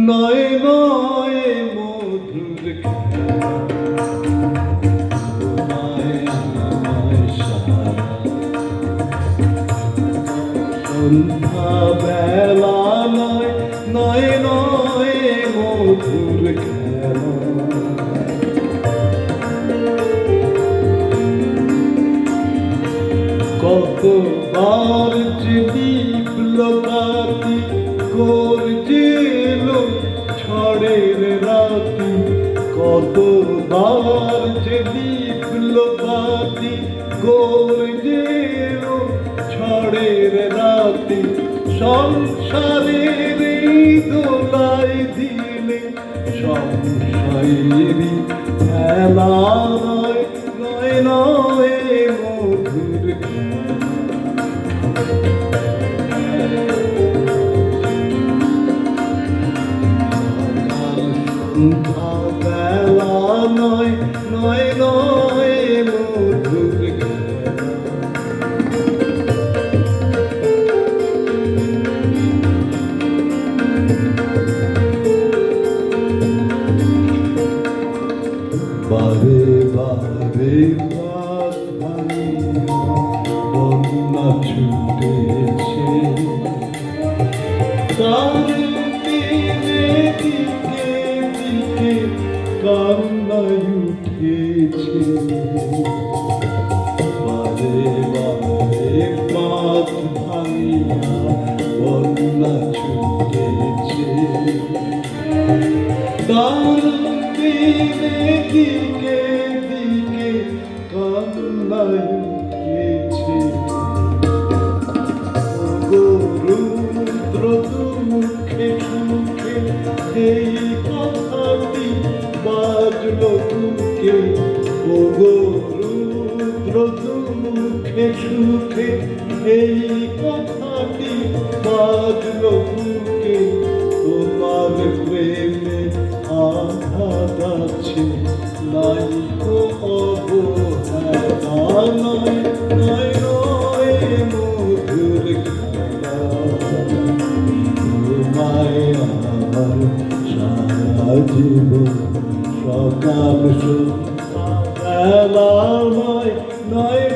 নয় নয় মধুর সন্ধ্যা বেলা নয় নয় নয় মধুর খেলা কতবার যে দীপ্লবাতি করছিল ঝড়ের রাতি কতবার যে দীপ্লবাতি করছিল ঝড়ের রাতি সংসারের দোলায় দিলে সংসারেরই খেলা নয় নয় নয় মধুর বেলা নয় নয় নয় মধুর বারে বারে বন্যা ছুটেছে কান্নায় উঠেছে বারে বারে বাঁধ ভাঙিয়া বন্যা ছুটেছে দিকে দিকে কান্নায় উঠেছে রুদ্র মুখে সুখে এই কথাটি বাজলো বুকে ও গো রুদ্র মুখে সুখে এই কথাটি বাজলো বুকে তোমার প্রেমে আঘাত আছে নাই গো অবহেলা নয় নয় নয় মধুর খেলা তোমায় আমার সারা জীবন সকাল সন্ধ্যা বেলা নয় নয়